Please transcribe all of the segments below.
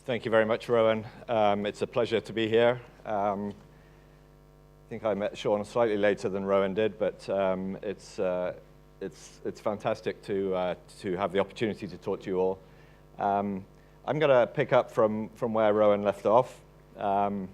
Thank you very much, Rowan. It's a pleasure to be here. I think I met Sean slightly later than Rowan did, but it's fantastic to have the opportunity to talk to you all. I'm going to pick up from where Rowan left off and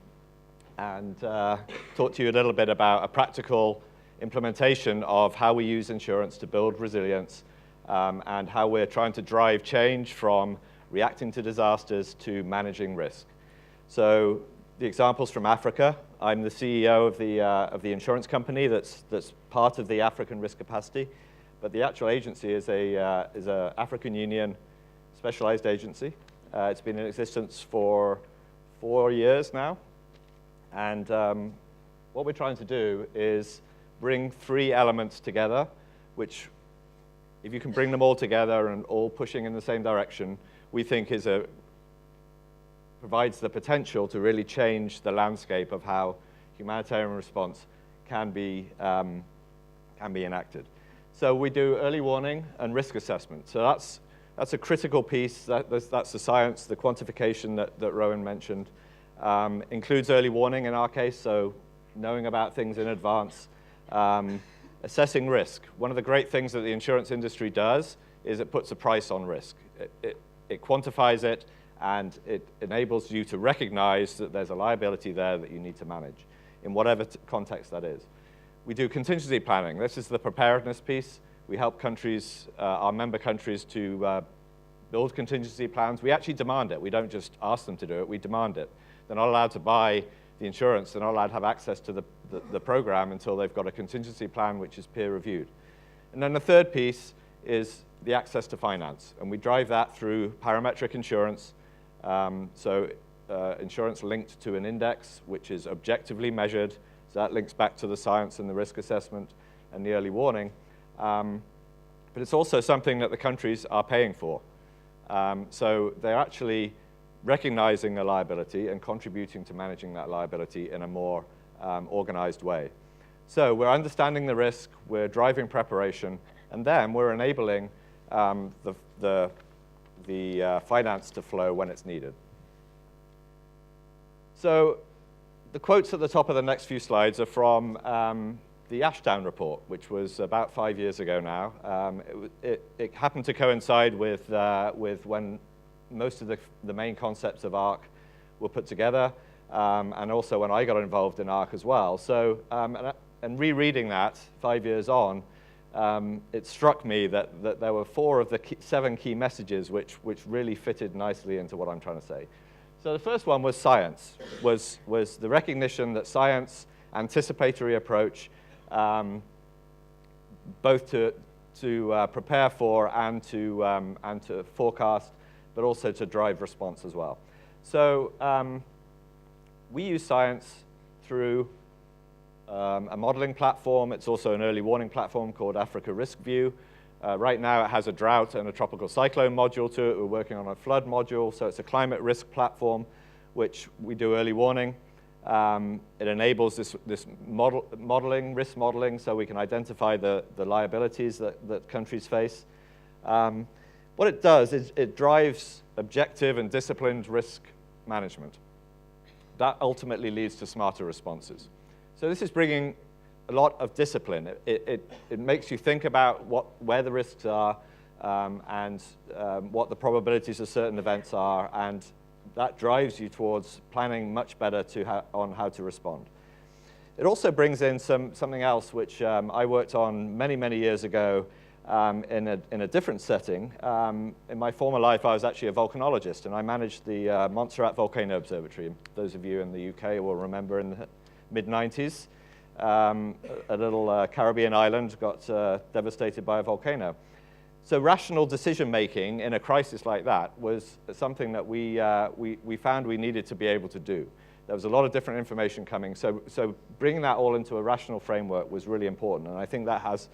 talk to you a little bit about a practical implementation of how we use insurance to build resilience and how we're trying to drive change from reacting to disasters to managing risk. So the examples from Africa. I'm the CEO of the insurance company that's part of the African risk capacity, but the actual agency is a African Union specialized agency. It's been in existence for 4 years now, and what we're trying to do is bring 3 elements together, which, if you can bring them all together and all pushing in the same direction, we think provides the potential to really change the landscape of how humanitarian response can be enacted. So we do early warning and risk assessment. So that's a critical piece. That's the science, the quantification that Rowan mentioned. Includes early warning in our case, so knowing about things in advance. Assessing risk. One of the great things that the insurance industry does is it puts a price on risk. It quantifies it, and it enables you to recognize that there's a liability there that you need to manage, in whatever context that is. We do contingency planning. This is the preparedness piece. We help countries, our member countries, to build contingency plans. We actually demand it. We don't just ask them to do it, we demand it. They're not allowed to buy the insurance. They're not allowed to have access to the program until they've got a contingency plan which is peer reviewed. And then the third piece is the access to finance, and we drive that through parametric insurance. Insurance linked to an index which is objectively measured, so that links back to the science and the risk assessment and the early warning. But it's also something that the countries are paying for. So they're actually recognizing a liability and contributing to managing that liability in a more organized way. So we're understanding the risk, we're driving preparation, and then we're enabling the finance to flow when it's needed. So the quotes at the top of the next few slides are from the Ashdown report, which was about 5 years ago now. It happened to coincide with when most of the main concepts of ARC were put together, and also when I got involved in ARC as well. So, and rereading that 5 years on, it struck me that there were 4 of the 7 key messages which really fitted nicely into what I'm trying to say. So the first one was science, was the recognition that science, anticipatory approach, both to prepare for and to forecast, but also to drive response as well. So we use science through a modeling platform. It's also an early warning platform called Africa Risk View. Right now it has a drought and a tropical cyclone module to it. We're working on a flood module, so it's a climate risk platform which we do early warning. It enables this risk modeling, so we can identify the liabilities that countries face. What it does is it drives objective and disciplined risk management. That ultimately leads to smarter responses. So this is bringing a lot of discipline. It makes you think about where the risks are and what the probabilities of certain events are, and that drives you towards planning much better on how to respond. It also brings in something else which I worked on many years ago in a different setting. In my former life, I was actually a volcanologist, and I managed the Montserrat Volcano Observatory. Those of you in the UK will remember in the mid-90s, a little Caribbean island got devastated by a volcano. So rational decision-making in a crisis like that was something that we found we needed to be able to do. There was a lot of different information coming, so bringing that all into a rational framework was really important, and I think that's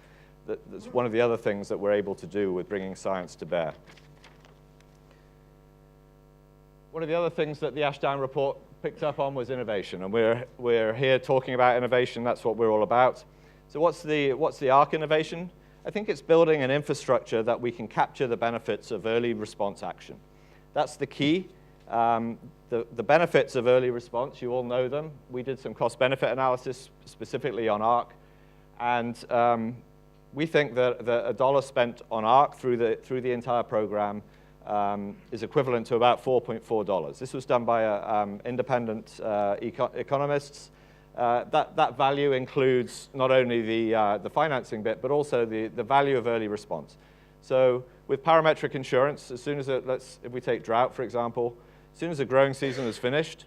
one of the other things that we're able to do with bringing science to bear. One of the other things that the Ashdown report picked up on was innovation, and we're here talking about innovation. That's what we're all about. So what's the ARC innovation? I think it's building an infrastructure that we can capture the benefits of early response action. That's the key. The benefits of early response, you all know them. We did some cost-benefit analysis specifically on ARC, and we think that a dollar spent on ARC through the entire program is equivalent to about $4.4. This was done by independent economists. That value includes not only the financing bit, but also the value of early response. So with parametric insurance, as soon as if we take drought, for example, as soon as the growing season is finished,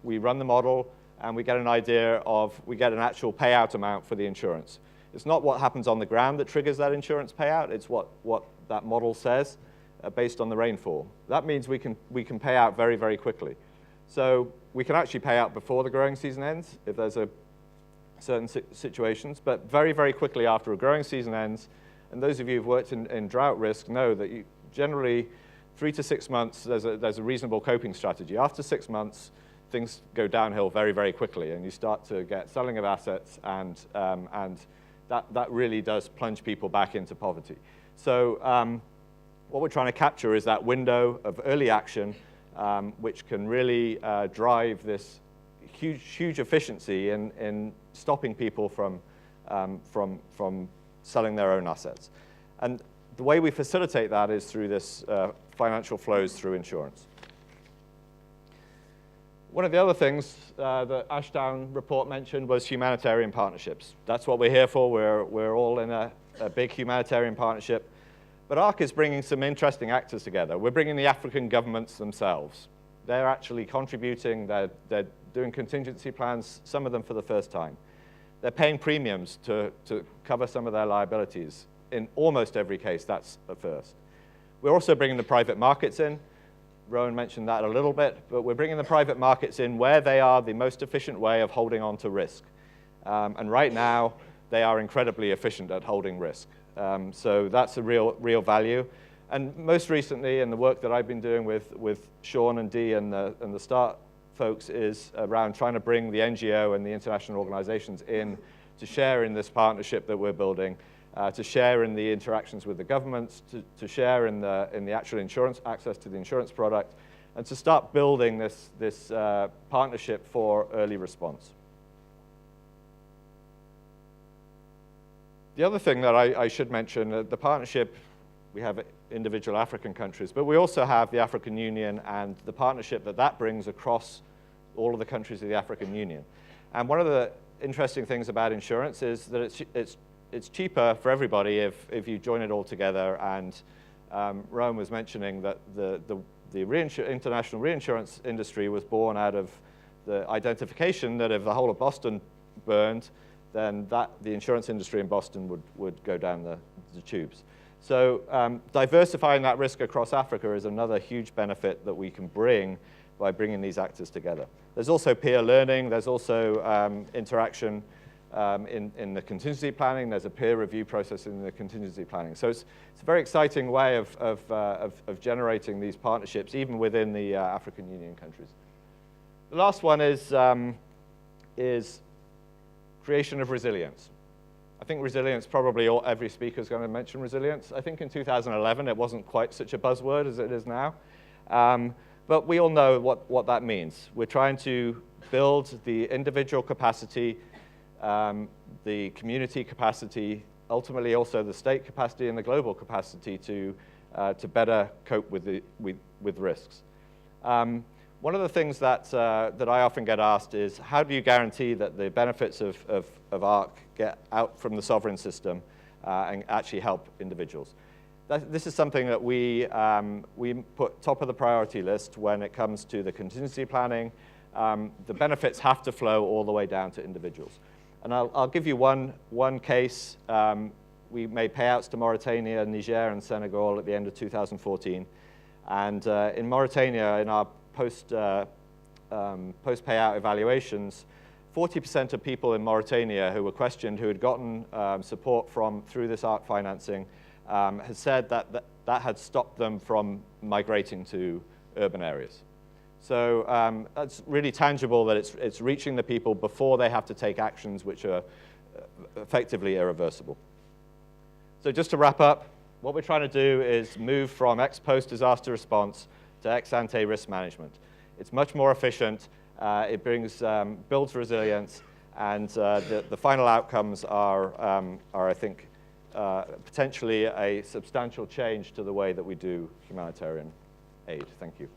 we run the model and we get an idea of, we get an actual payout amount for the insurance. It's not what happens on the ground that triggers that insurance payout, it's what that model says based on the rainfall. That means we can pay out very, very quickly. So we can actually pay out before the growing season ends if there's certain situations, but very, very quickly after a growing season ends, and those of you who've worked in drought risk know that generally 3 to 6 months, there's a reasonable coping strategy. After 6 months, things go downhill very, very quickly, and you start to get selling of assets, and that really does plunge people back into poverty. So what we're trying to capture is that window of early action, which can really drive this huge efficiency in stopping people from selling their own assets. And the way we facilitate that is through this financial flows through insurance. One of the other things the Ashdown report mentioned was humanitarian partnerships. That's what we're here for. We're all in a big humanitarian partnership. But ARC is bringing some interesting actors together. We're bringing the African governments themselves. They're actually contributing. They're doing contingency plans, some of them for the first time. They're paying premiums to cover some of their liabilities. In almost every case, that's a first. We're also bringing the private markets in. Rowan mentioned that a little bit, but we're bringing the private markets in where they are the most efficient way of holding on to risk. And right now, they are incredibly efficient at holding risk. So that's a real value. And most recently, in the work that I've been doing with Sean and Dee and the START folks, is around trying to bring the NGO and the international organizations in to share in this partnership that we're building, to share in the interactions with the governments, to share in the actual insurance, access to the insurance product, and to start building this partnership for early response. The other thing that I should mention, the partnership, we have individual African countries, but we also have the African Union and the partnership that brings across all of the countries of the African Union. And one of the interesting things about insurance is that it's cheaper for everybody if you join it all together. And Rowan was mentioning that the international reinsurance industry was born out of the identification that if the whole of Boston burned, then the insurance industry in Boston would go down the tubes. So diversifying that risk across Africa is another huge benefit that we can bring by bringing these actors together. There's also peer learning. There's also interaction in the contingency planning. There's a peer review process in the contingency planning. So it's a very exciting way of generating these partnerships, even within the African Union countries. The last one is creation of resilience. I think resilience, probably every speaker is going to mention resilience. I think in 2011 it wasn't quite such a buzzword as it is now. But we all know what that means. We're trying to build the individual capacity, the community capacity, ultimately also the state capacity and the global capacity to better cope with risks. One of the things that I often get asked is, how do you guarantee that the benefits of ARC get out from the sovereign system and actually help individuals? This is something that we put top of the priority list when it comes to the contingency planning. The benefits have to flow all the way down to individuals. And I'll give you one case. We made payouts to Mauritania, Niger, and Senegal at the end of 2014. And in Mauritania, in our post-payout evaluations, 40% of people in Mauritania who were questioned, who had gotten support through this ARC financing, had said that had stopped them from migrating to urban areas. So that's really tangible that it's reaching the people before they have to take actions which are effectively irreversible. So just to wrap up, what we're trying to do is move from ex-post disaster response to to ex-ante risk management. It's much more efficient. It builds resilience, and the final outcomes are I think, potentially a substantial change to the way that we do humanitarian aid. Thank you.